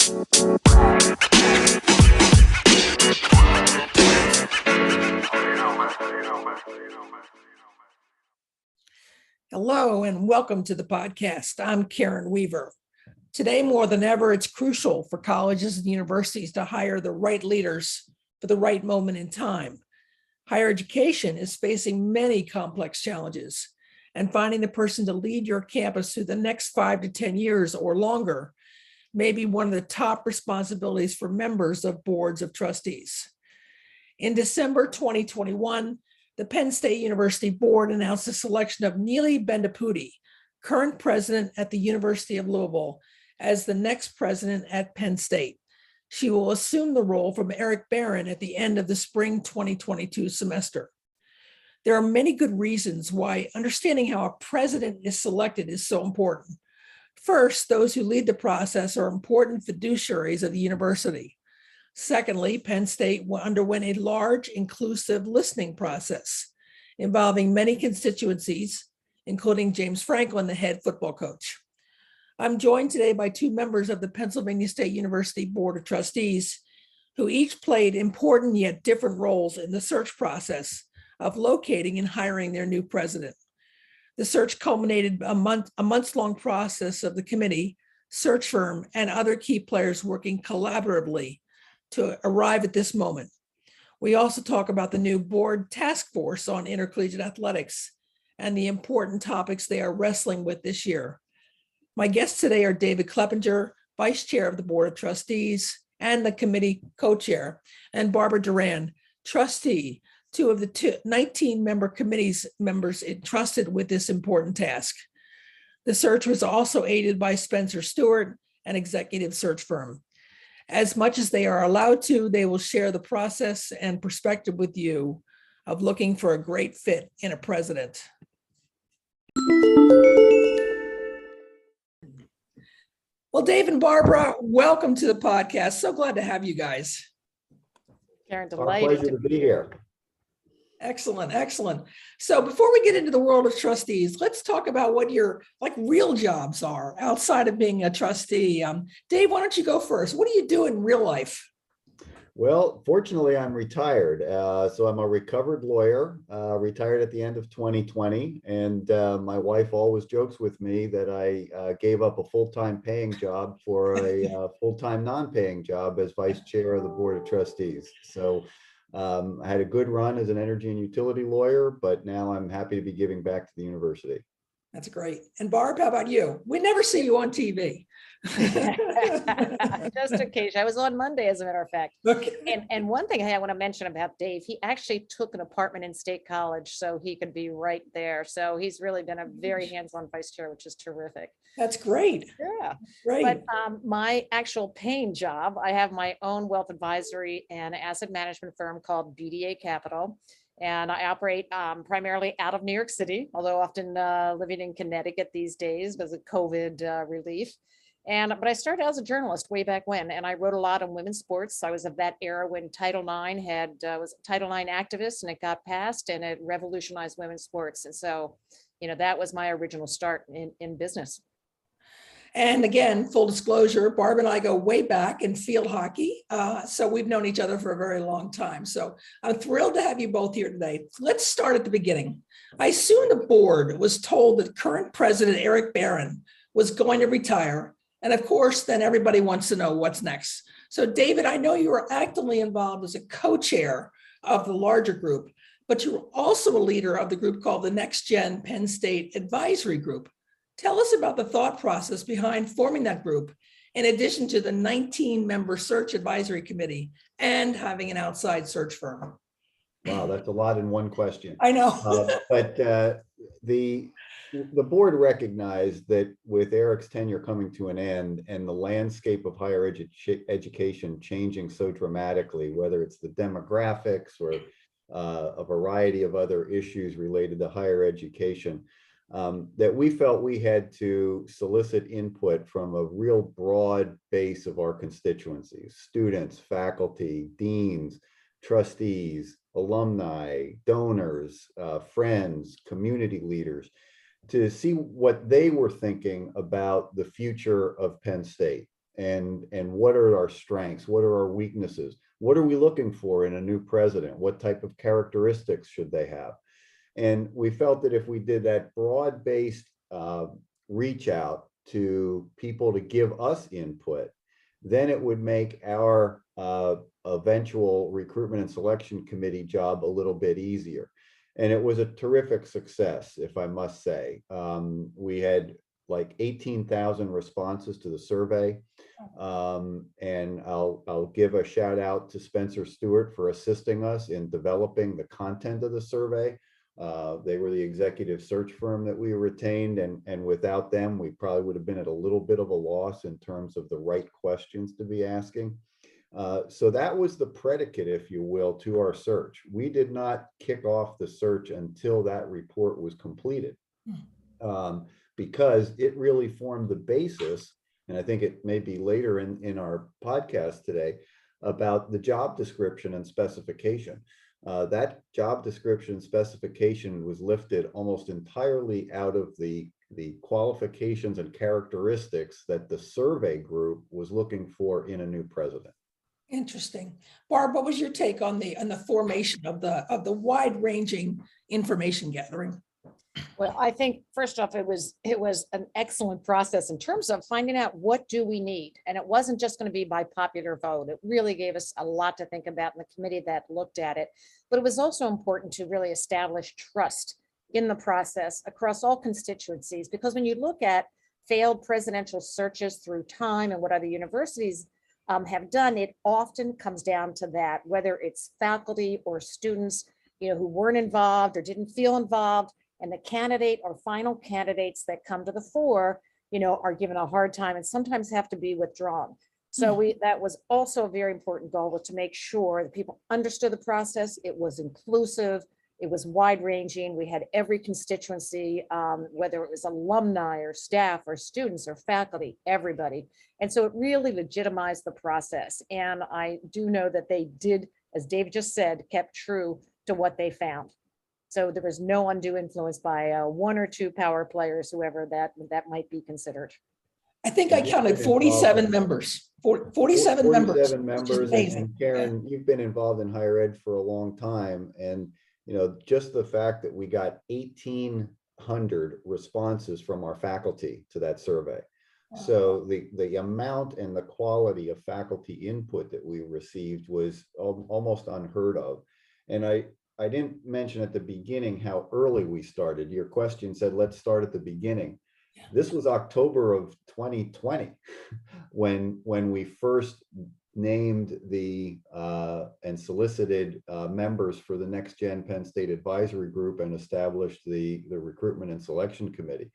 Hello and welcome to the podcast. I'm Karen Weaver. Today, more than ever, it's crucial for colleges and universities to hire the right leaders for the right moment in time. Higher education is facing many complex challenges, and finding the person to lead your campus through the next 5 to 10 years or longer may be one of the top responsibilities for members of boards of trustees. In December 2021, the Penn State University Board announced the selection of Neeli Bendapudi, current president at the University of Louisville, as the next president at Penn State. She will assume the role from Eric Barron at the end of the spring 2022 semester. There are many good reasons why understanding how a president is selected is so important. First, those who lead the process are important fiduciaries of the university. Secondly, Penn State underwent a large, inclusive listening process involving many constituencies, including James Franklin, the head football coach. I'm joined today by two members of the Pennsylvania State University Board of Trustees, who each played important yet different roles in the search process of locating and hiring their new president. The search culminated a months-long process of the committee, search firm, and other key players working collaboratively to arrive at this moment. We also talk about the new board task force on intercollegiate athletics and the important topics they are wrestling with this year. My guests today are David Kleppinger, Vice Chair of the Board of Trustees and the committee co-chair, and Barbara Duran, trustee, two of the 19-member committee's members entrusted with this important task. The search was also aided by Spencer Stewart, an executive search firm. As much as they are allowed to, they will share the process and perspective with you of looking for a great fit in a president. Well, Dave and Barbara, welcome to the podcast. So glad to have you guys. Karen, Our pleasure to be here. Excellent, excellent. So before we get into the world of trustees, let's talk about what your real jobs are outside of being a trustee. Dave, why don't you go first? What do you do in real life? Well, fortunately, I'm retired. So I'm a recovered lawyer, retired at the end of 2020. And my wife always jokes with me that I gave up a full-time paying job for a full-time non-paying job as vice chair of the Board of Trustees. So I had a good run as an energy and utility lawyer, but now I'm happy to be giving back to the university. That's great. And Barb, how about you? We never see you on TV. Just occasionally. I was on Monday, as a matter of fact. Okay. And one thing I want to mention about Dave, he actually took an apartment in State College so he could be right there. So he's really been a very hands-on vice chair, which is terrific. That's great. Yeah. Great. But my actual paying job, I have my own wealth advisory and asset management firm called BDA Capital. And I operate primarily out of New York City, although often living in Connecticut these days because of COVID relief. But I started out as a journalist way back when, and I wrote a lot on women's sports. I was of that era when Title IX was Title IX activist, and it got passed, and it revolutionized women's sports. And so, that was my original start in business. And again, full disclosure, Barb and I go way back in field hockey. So we've known each other for a very long time. So I'm thrilled to have you both here today. Let's start at the beginning. I assume the board was told that current president Eric Barron was going to retire. And of course, then everybody wants to know what's next. So David, I know you are actively involved as a co-chair of the larger group, but you're also a leader of the group called the Next Gen Penn State Advisory Group. Tell us about the thought process behind forming that group, in addition to the 19-member search advisory committee and having an outside search firm. Wow, that's a lot in one question. I know. But the board recognized that with Eric's tenure coming to an end and the landscape of higher education changing so dramatically, whether it's the demographics or a variety of other issues related to higher education, that we felt we had to solicit input from a real broad base of our constituencies: students, faculty, deans, trustees, alumni, donors, friends, community leaders, to see what they were thinking about the future of Penn State. and what are our strengths? What are our weaknesses? What are we looking for in a new president? What type of characteristics should they have? And we felt that if we did that broad-based reach out to people to give us input, then it would make our eventual recruitment and selection committee job a little bit easier. And it was a terrific success, if I must say. We had like 18,000 responses to the survey. And I'll give a shout out to Spencer Stewart for assisting us in developing the content of the survey. They were the executive search firm that we retained, and without them, we probably would have been at a little bit of a loss in terms of the right questions to be asking. So that was the predicate, if you will, to our search. We did not kick off the search until that report was completed, because it really formed the basis, and I think it may be later in our podcast today, about the job description and specification. That job description specification was lifted almost entirely out of the qualifications and characteristics that the survey group was looking for in a new president. Interesting. Barb, what was your take on the formation of the wide-ranging information gathering? Well, I think first off, it was an excellent process in terms of finding out what do we need. And it wasn't just going to be by popular vote. It really gave us a lot to think about in the committee that looked at it. But it was also important to really establish trust in the process across all constituencies, because when you look at failed presidential searches through time and what other universities have done, it often comes down to that, whether it's faculty or students, who weren't involved or didn't feel involved. And the candidate or final candidates that come to the fore, are given a hard time and sometimes have to be withdrawn. So that was also a very important goal, was to make sure that people understood the process. It was inclusive. It was wide ranging. We had every constituency, whether it was alumni or staff or students or faculty, everybody. And so it really legitimized the process. And I do know that they did, as Dave just said, kept true to what they found. So there was no undue influence by one or two power players, whoever that might be considered. I think I counted 47 members. 47 members. 47 members. And Karen, you've been involved in higher ed for a long time. And, just the fact that we got 1,800 responses from our faculty to that survey. Wow. So the amount and the quality of faculty input that we received was almost unheard of. And I didn't mention at the beginning how early we started. Your question said, let's start at the beginning. Yeah. This was October of 2020 when we first named and solicited members for the Next Gen Penn State Advisory Group and established the Recruitment and Selection Committee.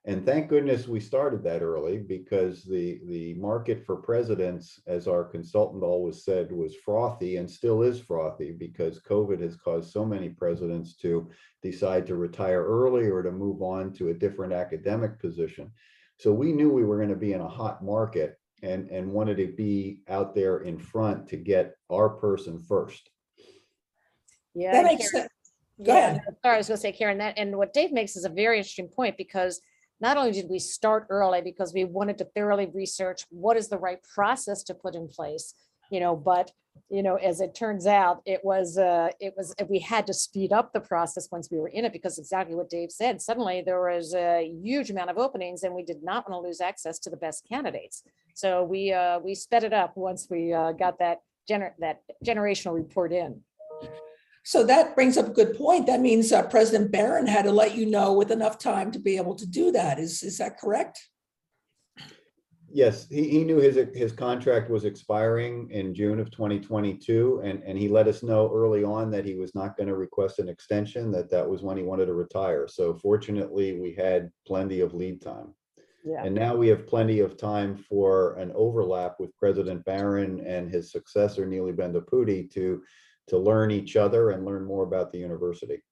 And thank goodness we started that early, because the market for presidents, as our consultant always said, was frothy and still is frothy, because COVID has caused so many presidents to decide to retire early or to move on to a different academic position. So we knew we were going to be in a hot market and wanted to be out there in front to get our person first. Yeah, that makes sense. Go ahead. Sorry, I was going to say, Karen, and what Dave makes is a very interesting point, because not only did we start early because we wanted to thoroughly research what is the right process to put in place, but as it turns out, it was we had to speed up the process once we were in it, because exactly what Dave said, suddenly there was a huge amount of openings and we did not want to lose access to the best candidates. So we sped it up once we got that generational report in. So that brings up a good point. That means President Barron had to let you know with enough time to be able to do that. Is that correct? Yes, he knew his contract was expiring in June of 2022, and he let us know early on that he was not going to request an extension, that was when he wanted to retire. So fortunately, we had plenty of lead time. Yeah. And now we have plenty of time for an overlap with President Barron and his successor, Neely Bendapudi, to learn each other and learn more about the university.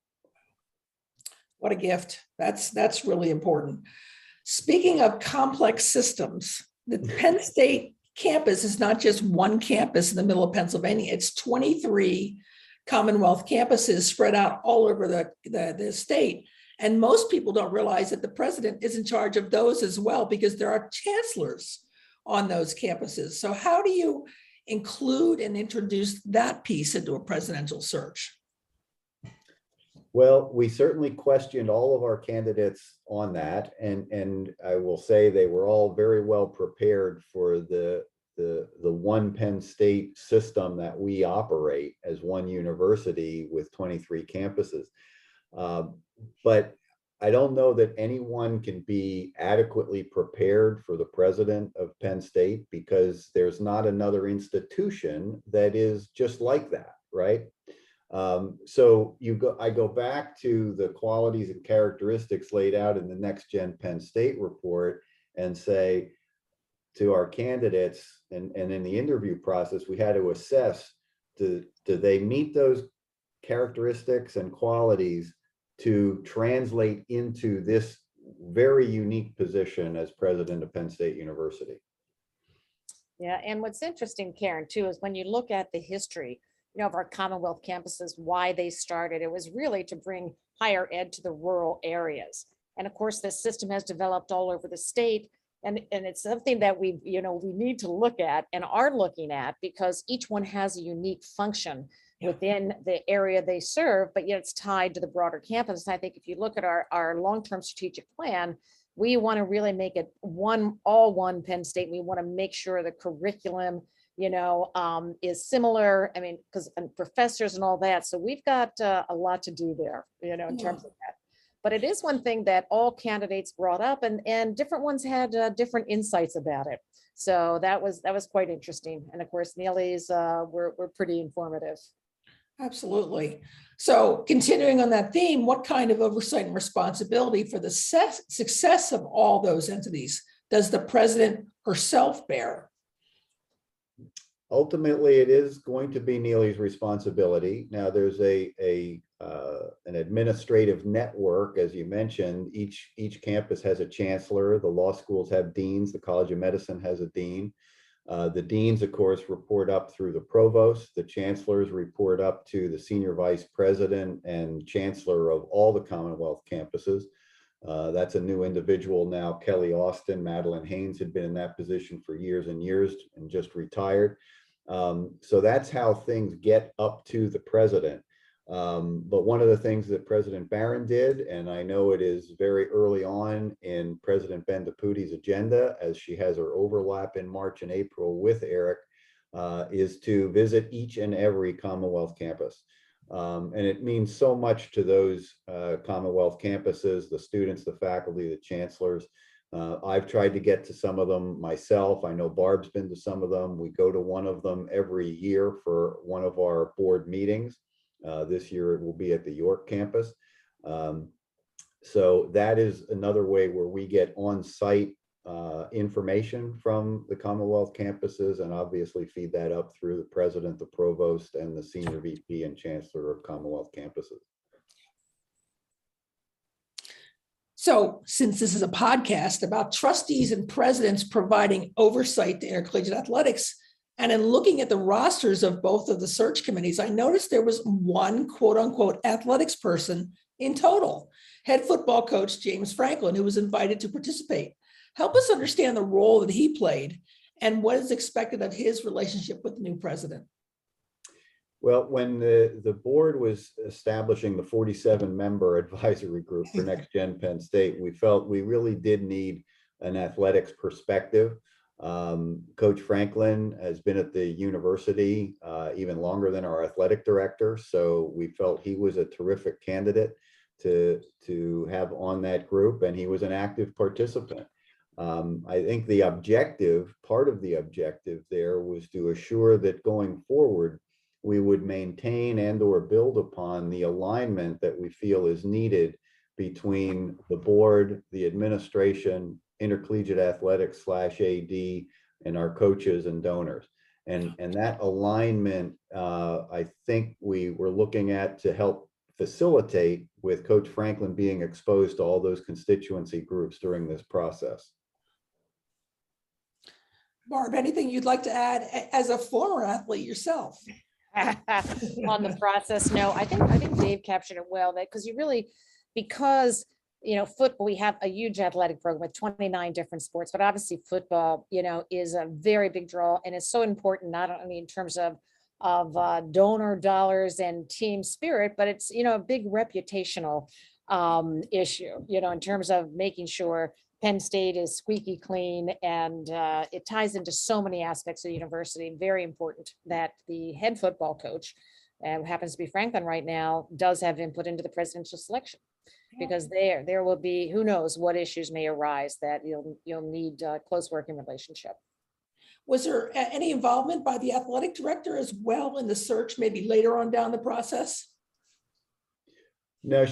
What a gift. That's really important. Speaking of complex systems, the Penn State campus is not just one campus in the middle of Pennsylvania. It's 23 Commonwealth campuses spread out all over the state. And most people don't realize that the president is in charge of those as well, because there are chancellors on those campuses. So how do you include and introduce that piece into a presidential search? Well, we certainly questioned all of our candidates on that, and I will say they were all very well prepared for the one Penn State system that we operate as one university with 23 campuses. But I don't know that anyone can be adequately prepared for the president of Penn State, because there's not another institution that is just like that, right? So I go back to the qualities and characteristics laid out in the Next Gen Penn State report and say to our candidates, and in the interview process, we had to assess, do they meet those characteristics and qualities to translate into this very unique position as president of Penn State University. Yeah, and what's interesting, Karen, too, is when you look at the history, of our Commonwealth campuses, why they started, it was really to bring higher ed to the rural areas. And of course, this system has developed all over the state. And it's something that we need to look at and are looking at, because each one has a unique function within the area they serve, but yet it's tied to the broader campus. And I think if you look at our long-term strategic plan, we want to really make it all one Penn State. We want to make sure the curriculum, is similar. I mean, because professors and all that. So we've got a lot to do there, in terms of that. But it is one thing that all candidates brought up, and different ones had different insights about it. So that was quite interesting. And of course, Neely's were pretty informative. Absolutely. So continuing on that theme, what kind of oversight and responsibility for the success of all those entities does the president herself bear? Ultimately, it is going to be Neely's responsibility. Now, there's an administrative network, as you mentioned. Each campus has a chancellor. The law schools have deans. The College of Medicine has a dean. The deans, of course, report up through the provost. The chancellors report up to the senior vice president and chancellor of all the Commonwealth campuses. That's a new individual now, Kelly Austin. Madeline Haynes had been in that position for years and years and just retired. So that's how things get up to the president. But one of the things that President Barron did, and I know it is very early on in President Bendaputi's agenda, as she has her overlap in March and April with Eric, is to visit each and every Commonwealth campus. And it means so much to those Commonwealth campuses, the students, the faculty, the chancellors. I've tried to get to some of them myself. I know Barb's been to some of them. We go to one of them every year for one of our board meetings. This year it will be at the York campus. So that is another way where we get on-site information from the Commonwealth campuses, and obviously feed that up through the president, the provost, and the senior VP and chancellor of Commonwealth campuses. So since this is a podcast about trustees and presidents providing oversight to intercollegiate athletics, and in looking at the rosters of both of the search committees, I noticed there was one quote unquote athletics person in total, head football coach James Franklin, who was invited to participate. Help us understand the role that he played and what is expected of his relationship with the new president. Well, when the board was establishing the 47-member advisory group for Next Gen Penn State, we felt we really did need an athletics perspective. Coach Franklin has been at the university even longer than our athletic director, so we felt he was a terrific candidate to have on that group, and he was an active participant. I think part of the objective there was to assure that going forward, we would maintain and or build upon the alignment that we feel is needed between the board, the administration, intercollegiate athletics /AD, and our coaches and donors. And that alignment, I think we were looking at to help facilitate with Coach Franklin being exposed to all those constituency groups during this process. Barb, anything you'd like to add as a former athlete yourself? On the process? No, I think Dave captured it well, that because football, we have a huge athletic program with 29 different sports, but obviously football, is a very big draw, and it's so important, not only in terms of donor dollars and team spirit, but it's, a big reputational issue, in terms of making sure Penn State is squeaky clean, and it ties into so many aspects of the university. Very important that the head football coach, who happens to be Franklin right now, does have input into the presidential selection, because there will be, who knows what issues may arise that you'll need a close working relationship. Was there any involvement by the athletic director as well in the search, maybe later on down the process? No,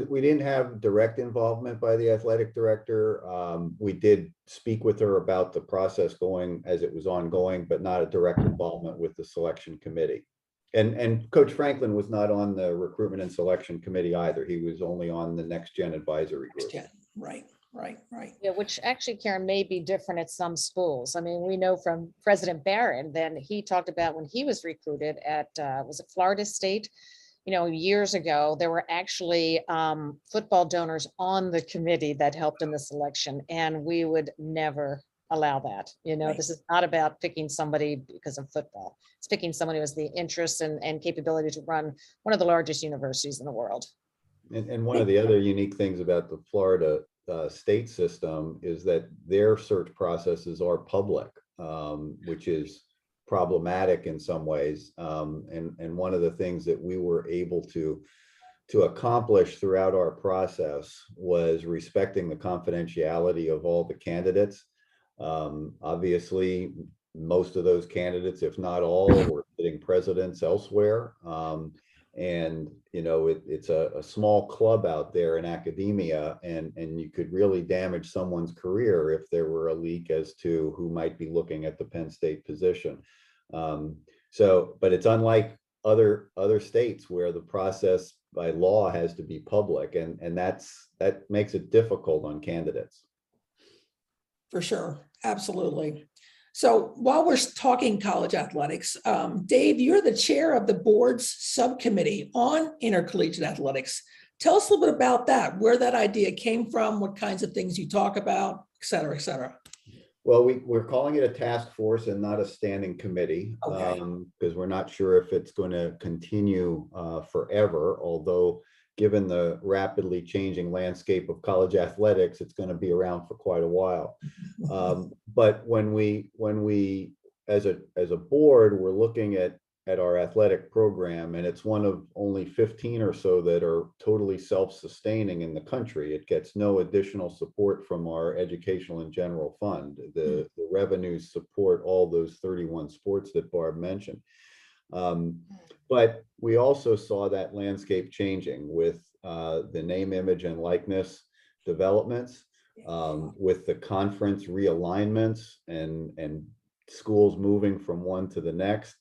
we didn't have direct involvement by the athletic director. We did speak with her about the process going as it was ongoing, but not a direct involvement with the selection committee. And Coach Franklin was not on the recruitment and selection committee either. He was only on the Next Gen advisory group. Right. Yeah, which actually, Karen, may be different at some schools. I mean, we know from President Barron, then he talked about when he was recruited at, was it Florida State? Years ago, there were actually football donors on the committee that helped in the selection, and we would never allow that. Right. This is not about picking somebody because of football. It's picking somebody who has the interest and capability to run one of the largest universities in the world. And one of the other unique things about the Florida state system is that their search processes are public, which is problematic in some ways. And one of the things that we were able to accomplish throughout our process was respecting the confidentiality of all the candidates. Obviously, most of those candidates, if not all, were sitting presidents elsewhere. And it's a small club out there in academia, and you could really damage someone's career if there were a leak as to who might be looking at the Penn State position. But it's unlike other states where the process by law has to be public, and that makes it difficult on candidates. For sure, absolutely. So while we're talking college athletics, Dave, you're the chair of the board's subcommittee on intercollegiate athletics. Tell us a little bit about that, where that idea came from, what kinds of things you talk about, et cetera, et cetera. Well, we're calling it a task force and not a standing committee, because we're not sure if it's going to continue forever, although given the rapidly changing landscape of college athletics, it's going to be around for quite a while. But when we as a board, we're looking at our athletic program, and it's one of only 15 or so that are totally self-sustaining in the country. It gets no additional support from our educational and general fund. The revenues support all those 31 sports that Barb mentioned. But we also saw that landscape changing with the name, image, and likeness developments, with the conference realignments and schools moving from one to the next.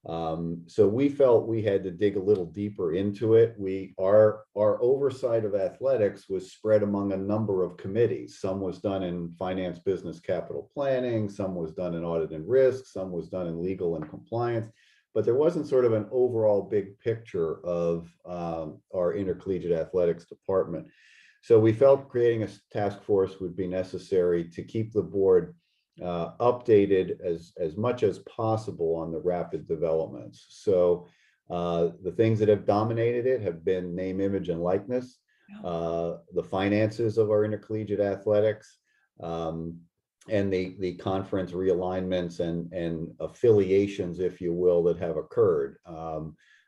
So we felt we had to dig a little deeper into it. Our oversight of athletics was spread among a number of committees. Some was done in finance, business, capital planning. Some was done in audit and risk. Some was done in legal and compliance. But there wasn't sort of an overall big picture of our intercollegiate athletics department. So we felt creating a task force would be necessary to keep the board updated as much as possible on the rapid developments. So the things that have dominated it have been name, image, and likeness, the finances of our intercollegiate athletics, and the conference realignments and affiliations, if you will, that have occurred.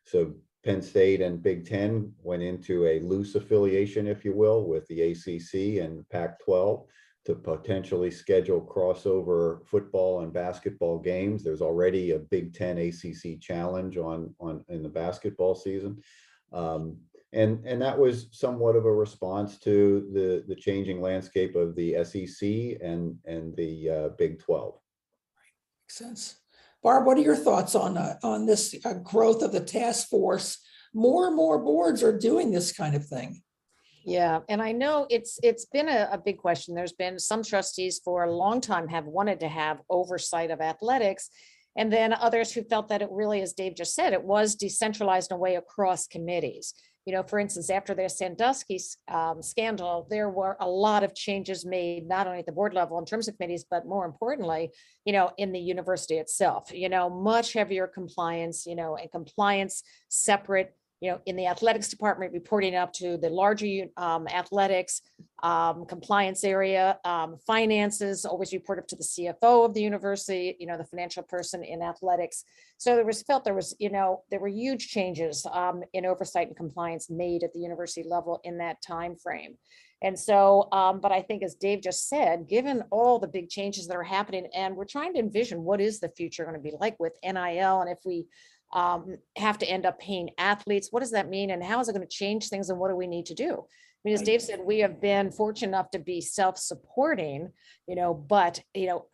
So Penn State and Big Ten went into a loose affiliation, if you will, with the ACC and Pac-12 to potentially schedule crossover football and basketball games. There's already a Big Ten ACC challenge in the basketball season. And that was somewhat of a response to the changing landscape of the SEC and the Big 12. Makes sense. Barb, what are your thoughts on this growth of the task force? More and more boards are doing this kind of thing. Yeah, and I know it's been a big question. There's been some trustees for a long time have wanted to have oversight of athletics, and then others who felt that it really, as Dave just said, it was decentralized in a way across committees. For instance, after the Sandusky scandal, there were a lot of changes made, not only at the board level in terms of committees, but more importantly, in the university itself, much heavier compliance, and compliance separate, in the athletics department, reporting up to the larger athletics compliance area, finances always report up to the CFO of the university, the financial person in athletics. So there were huge changes in oversight and compliance made at the university level in that time frame. And so, but I think, as Dave just said, given all the big changes that are happening, and we're trying to envision what is the future going to be like with NIL, and if we have to end up paying athletes, what does that mean, and how is it going to change things, and what do we need to do? I mean, as Dave said, we have been fortunate enough to be self-supporting, but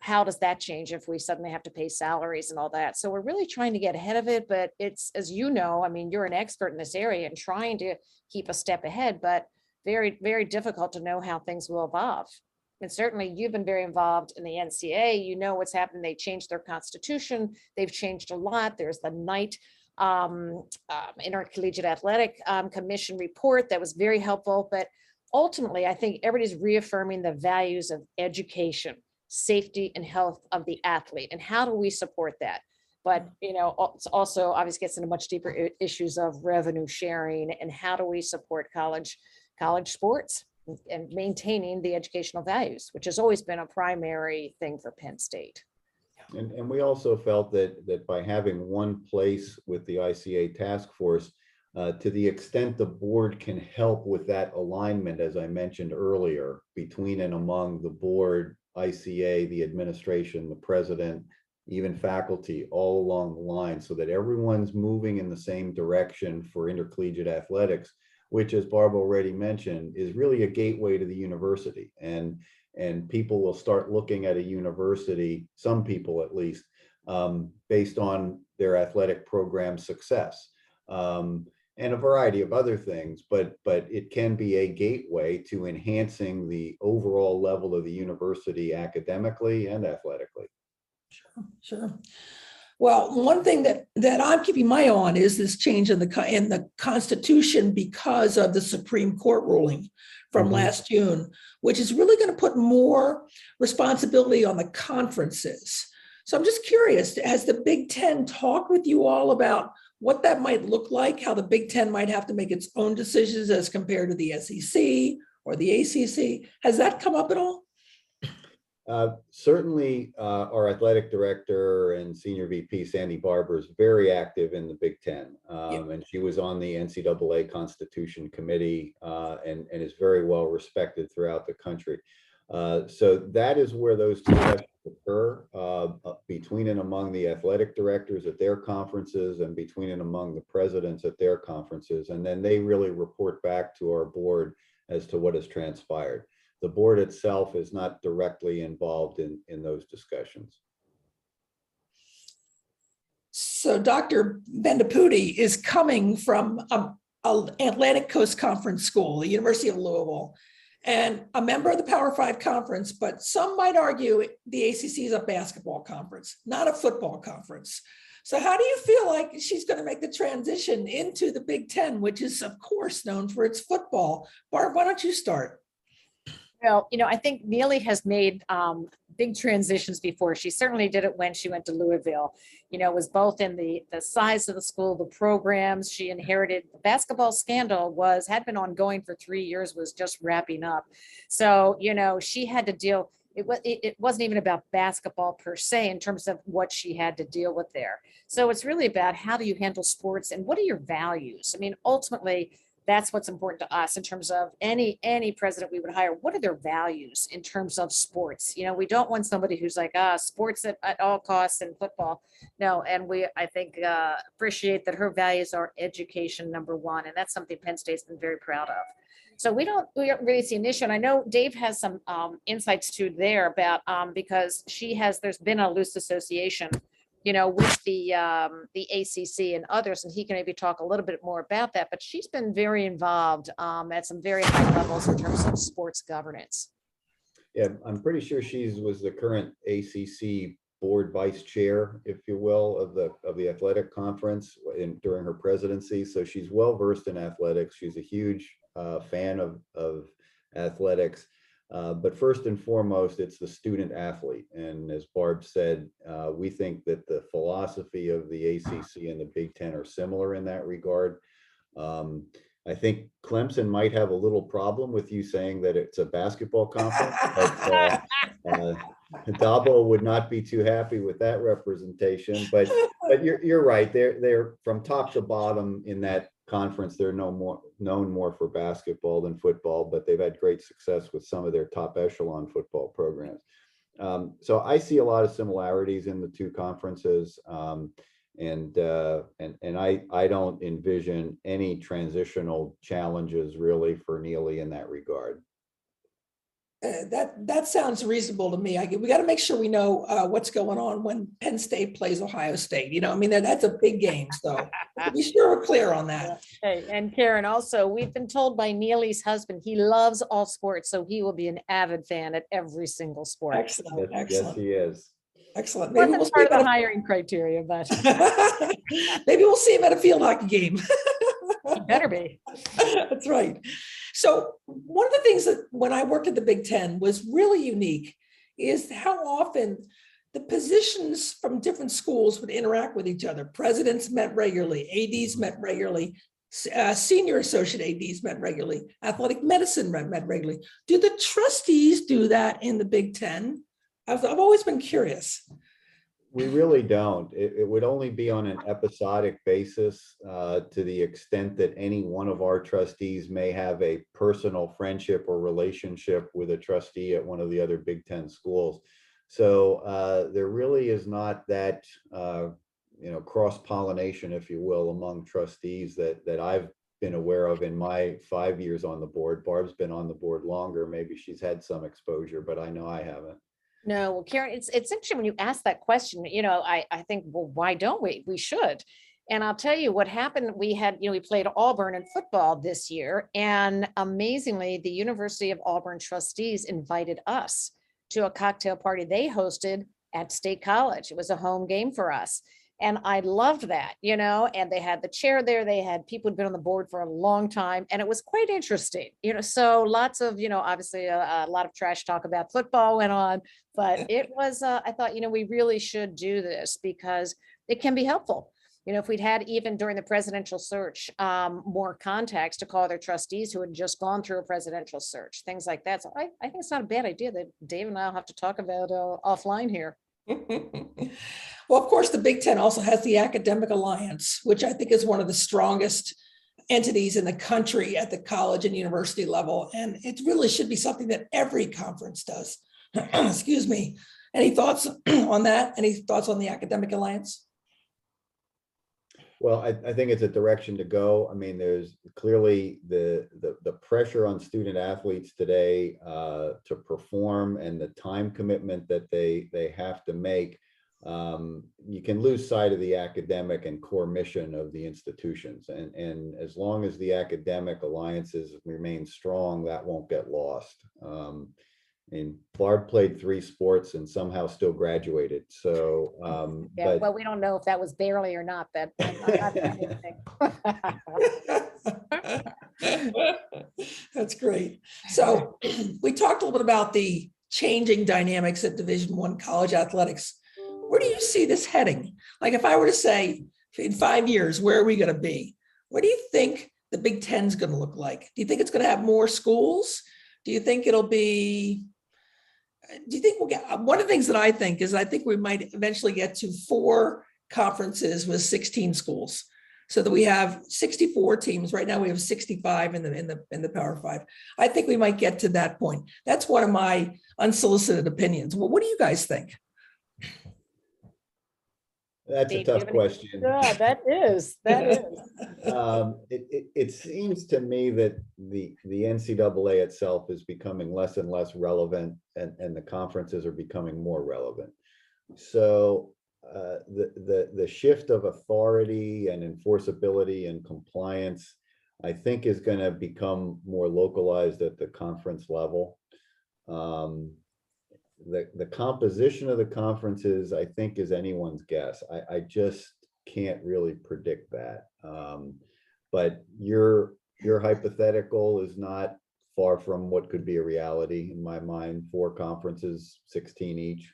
how does that change if we suddenly have to pay salaries and all that? So we're really trying to get ahead of it, but it's, as I mean, you're an expert in this area and trying to keep a step ahead, but very, very difficult to know how things will evolve. And certainly you've been very involved in the NCAA, what's happened. They changed their constitution. They've changed a lot. There's the Knight Intercollegiate Athletic Commission report that was very helpful. But ultimately, I think everybody's reaffirming the values of education, safety, and health of the athlete. And how do we support that? But, it's also obviously gets into much deeper issues of revenue sharing and how do we support college sports and maintaining the educational values, which has always been a primary thing for Penn State. And we also felt that by having one place with the ICA task force, to the extent the board can help with that alignment, as I mentioned earlier, between and among the board, ICA, the administration, the president, even faculty, all along the line, so that everyone's moving in the same direction for intercollegiate athletics, which, as Barb already mentioned, is really a gateway to the university. And people will start looking at a university, some people at least, based on their athletic program success, and a variety of other things. But it can be a gateway to enhancing the overall level of the university academically and athletically. Sure. Well, one thing that I'm keeping my eye on is this change in the Constitution because of the Supreme Court ruling from last June, which is really going to put more responsibility on the conferences. So I'm just curious, has the Big Ten talked with you all about what that might look like, how the Big Ten might have to make its own decisions as compared to the SEC or the ACC? Has that come up at all? Certainly, our athletic director and senior VP, Sandy Barber, is very active in the Big Ten. And she was on the NCAA Constitution Committee and is very well respected throughout the country. So that is where those discussions occur between and among the athletic directors at their conferences and between and among the presidents at their conferences. And then they really report back to our board as to what has transpired. The board itself is not directly involved in those discussions. So Dr. Bendaputi is coming from Atlantic Coast Conference School, the University of Louisville, and a member of the Power Five Conference, but some might argue the ACC is a basketball conference, not a football conference. So how do you feel like she's going to make the transition into the Big Ten, which is, of course, known for its football? Barb, why don't you start? Well, I think Neely has made big transitions before. She certainly did it when she went to Louisville. It was both in the size of the school, the programs she inherited. The basketball scandal had been ongoing for 3 years, was just wrapping up. So, she had to deal. It wasn't even about basketball per se in terms of what she had to deal with there. So it's really about how do you handle sports and what are your values? I mean, ultimately, that's what's important to us in terms of any president we would hire. What are their values in terms of sports? We don't want somebody who's like, sports at all costs and football. No, and I think appreciate that her values are education, number one. And that's something Penn State's been very proud of. So we don't really see an issue. And I know Dave has some insights too there about because there's been a loose association with the ACC and others, and he can maybe talk a little bit more about that, but she's been very involved at some very high levels in terms of sports governance. Yeah, I'm pretty sure she was the current ACC board vice chair, if you will, of the athletic conference during her presidency. So she's well versed in athletics. She's a huge fan of athletics. But first and foremost, it's the student athlete. And as Barb said, we think that the philosophy of the ACC and the Big Ten are similar in that regard. I think Clemson might have a little problem with you saying that it's a basketball conference, but Dabo would not be too happy with that representation. But you're right. They're from top to bottom in that conference. They're known more for basketball than football, but they've had great success with some of their top echelon football programs. So I see a lot of similarities in the two conferences. And I don't envision any transitional challenges really for Neely in that regard. That sounds reasonable to me. We got to make sure we know what's going on when Penn State plays Ohio State. You know, I mean, that's a big game. So be sure we're clear on that. Hey, and Karen, also, we've been told by Neely's husband, he loves all sports, so he will be an avid fan at every single sport. Excellent. Yes, Excellent. yes, he is. Excellent. Maybe Wasn't we'll part see of him the hiring criteria, but maybe we'll see him at a field hockey game. it better be. That's right. So one of the things that when I worked at the Big Ten was really unique is how often the positions from different schools would interact with each other. Presidents met regularly, ADs met regularly, senior associate ADs met regularly, athletic medicine met regularly. Do the trustees do that in the Big Ten? I've always been curious. We really don't. It would only be on an episodic basis to the extent that any one of our trustees may have a personal friendship or relationship with a trustee at one of the other Big Ten schools. So there really is not that cross-pollination, if you will, among trustees that I've been aware of in my 5 years on the board. Barb's been on the board longer. Maybe she's had some exposure, but I know I haven't. No, well, Karen, it's interesting when you ask that question, I think, well, why don't we? We should. And I'll tell you what happened. We played Auburn in football this year, and amazingly, the University of Auburn trustees invited us to a cocktail party they hosted at State College. It was a home game for us. And I loved that, and they had the chair there. They had people who'd been on the board for a long time, and it was quite interesting, so lots of, obviously a lot of trash talk about football went on, but it was, I thought, we really should do this because it can be helpful. If we'd had even during the presidential search, more contacts to call their trustees who had just gone through a presidential search, things like that. So I think it's not a bad idea that Dave and I'll have to talk about offline here. Well, of course, the Big Ten also has the Academic Alliance, which I think is one of the strongest entities in the country at the college and university level. And it really should be something that every conference does. Excuse me. Any thoughts on that? Any thoughts on the Academic Alliance? Well, I think it's a direction to go. I mean, there's clearly the pressure on student athletes today to perform and the time commitment that they have to make. You can lose sight of the academic and core mission of the institutions. And as long as the academic alliances remain strong, that won't get lost. And Barb played 3 sports and somehow still graduated. So, yeah, well, we don't know if that was barely or not. That That's great. So we talked a little bit about the changing dynamics at Division I college athletics. Where do you see this heading? Like if I were to say in 5 years, where are we going to be? What do you think the Big Ten is going to look like? Do you think it's going to have more schools? Do you think we'll get, one of the things that I think is I think we might eventually get to 4 conferences with 16 schools so that we have 64 teams. Right now we have 65 in the Power 5. I think we might get to that point. That's one of my unsolicited opinions. Well, what do you guys think? That's a tough question. Yeah, that is. It seems to me that the NCAA itself is becoming less and less relevant, and the conferences are becoming more relevant. So the shift of authority and enforceability and compliance, I think, is going to become more localized at the conference level. the composition of the conferences, I think, is anyone's guess. I just can't really predict that. But your hypothetical is not far from what could be a reality in my mind. 4 conferences, 16 each.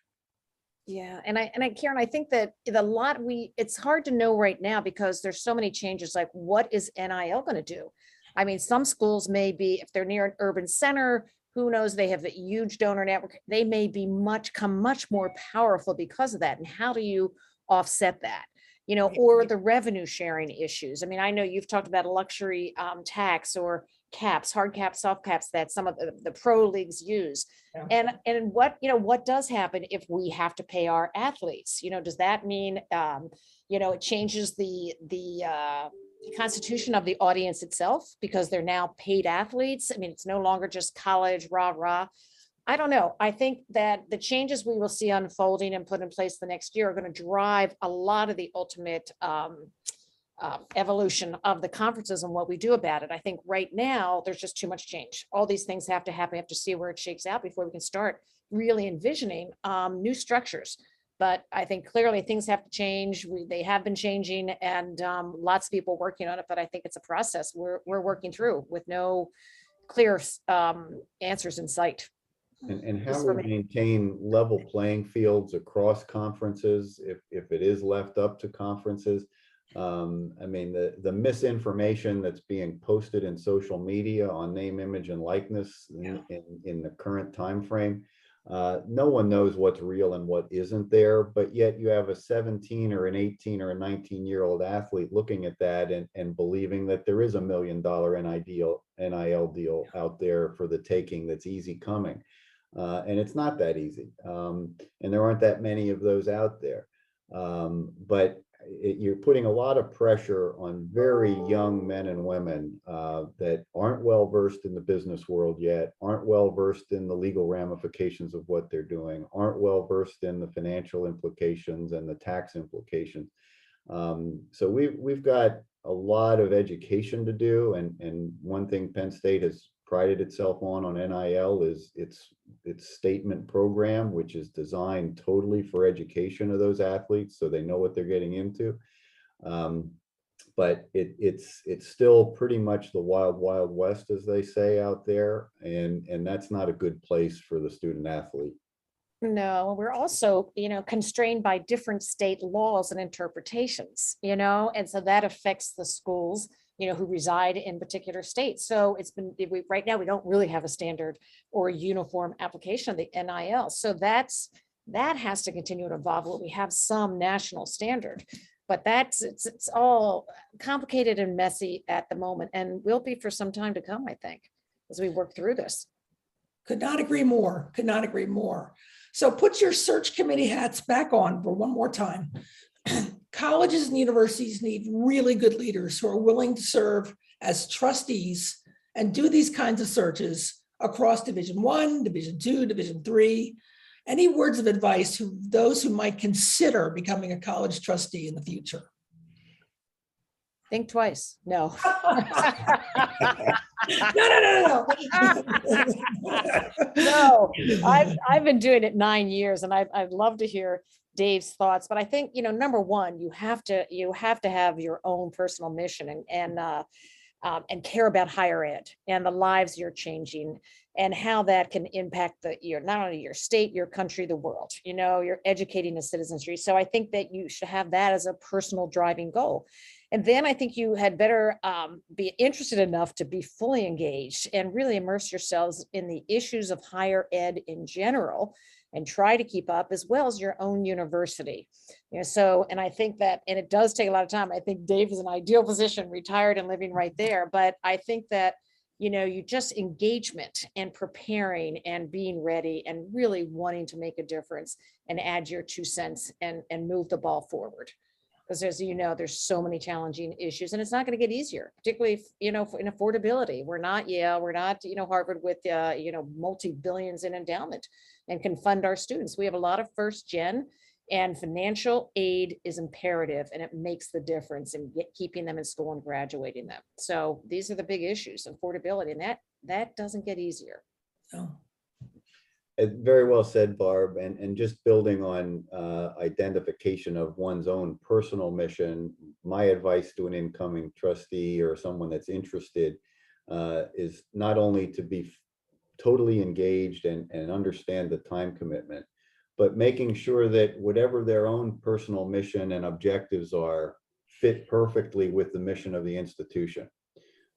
Yeah, and Karen, I think that it's hard to know right now because there's so many changes, like what is NIL going to do? I mean, some schools may be, if they're near an urban center, who knows, they have a huge donor network, they may be much more powerful because of that. And how do you offset that? You know, or the revenue sharing issues. I mean, I know you've talked about a luxury tax or caps, hard caps, soft caps that some of the pro leagues use. Yeah. And what does happen if we have to pay our athletes? You know, does that mean it changes the constitution of the audience itself because they're now paid athletes? I mean, it's no longer just college rah. I don't know. I think that the changes we will see unfolding and put in place the next year are going to drive a lot of the ultimate evolution of the conferences and what we do about it. I think right now there's just too much change. All these things have to happen. We have to see where it shakes out before we can start really envisioning new structures. But I think clearly things have to change. They have been changing, and lots of people working on it. But I think it's a process we're working through with no clear answers in sight. And how we maintain level playing fields across conferences if it is left up to conferences. I mean, the misinformation that's being posted in social media on name, image, and likeness in the current time frame. No one knows what's real and what isn't there, but yet you have a 17 or an 18 or a 19-year-old athlete looking at that and believing that there is $1 million NIL deal out there for the taking that's easy coming. And it's not that easy. And there aren't that many of those out there. But you're putting a lot of pressure on very young men and women that aren't well versed in the business world yet, aren't well versed in the legal ramifications of what they're doing, aren't well versed in the financial implications and the tax implications. So we've got a lot of education to do. And one thing Penn State has prided itself on NIL is its statement program, which is designed totally for education of those athletes so they know what they're getting into. But it's still pretty much the wild west, as they say out there, and that's not a good place for the student athlete. No, we're also, constrained by different state laws and interpretations, and so that affects the schools, who reside in particular states. So right now, we don't really have a standard or a uniform application of the NIL. So that has to continue to evolve where we have some national standard. But it's all complicated and messy at the moment, and will be for some time to come, I think, as we work through this. Could not agree more. So put your search committee hats back on for one more time. Colleges and universities need really good leaders who are willing to serve as trustees and do these kinds of searches across Division I, Division II, Division III. Any words of advice to those who might consider becoming a college trustee in the future? Think twice. No. No. No, I've been doing it 9 years, and I'd love to hear Dave's thoughts. But I think, number one, you have to have your own personal mission and care about higher ed and the lives you're changing and how that can impact not only your state, your country, the world. You're educating the citizenry. So I think that you should have that as a personal driving goal. And then I think you had better be interested enough to be fully engaged and really immerse yourselves in the issues of higher ed in general and try to keep up, as well as your own university. And I think that, and it does take a lot of time. I think Dave is an ideal position, retired and living right there. But I think that, you just engagement and preparing and being ready and really wanting to make a difference and add your 2 cents and move the ball forward. Because as you know, there's so many challenging issues, and it's not going to get easier, particularly if, in affordability. We're not Yale, we're not, Harvard with, multi-billions in endowment and can fund our students. We have a lot of first gen, and financial aid is imperative, and it makes the difference in keeping them in school and graduating them. So these are the big issues, affordability, and that doesn't get easier. No. Very well said, Barb. And just building on identification of one's own personal mission, my advice to an incoming trustee or someone that's interested is not only to be totally engaged and understand the time commitment, but making sure that whatever their own personal mission and objectives are fit perfectly with the mission of the institution.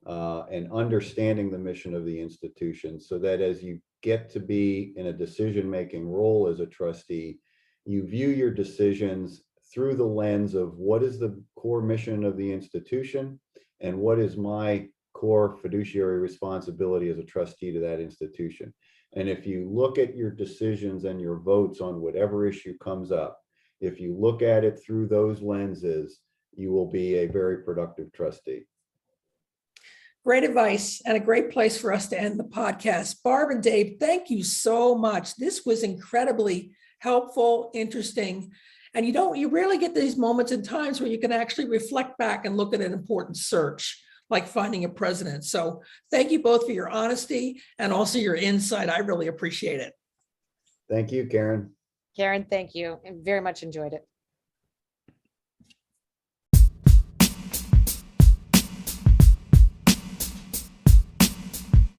And understanding the mission of the institution, so that as you get to be in a decision-making role as a trustee, you view your decisions through the lens of what is the core mission of the institution and what is my core fiduciary responsibility as a trustee to that institution. And if you look at your decisions and your votes on whatever issue comes up, if you look at it through those lenses, you will be a very productive trustee. Great advice and a great place for us to end the podcast. Barb and Dave, thank you so much. This was incredibly helpful, interesting. And you rarely get these moments and times where you can actually reflect back and look at an important search, like finding a president. So thank you both for your honesty and also your insight. I really appreciate it. Thank you, Karen. Karen, thank you. I very much enjoyed it.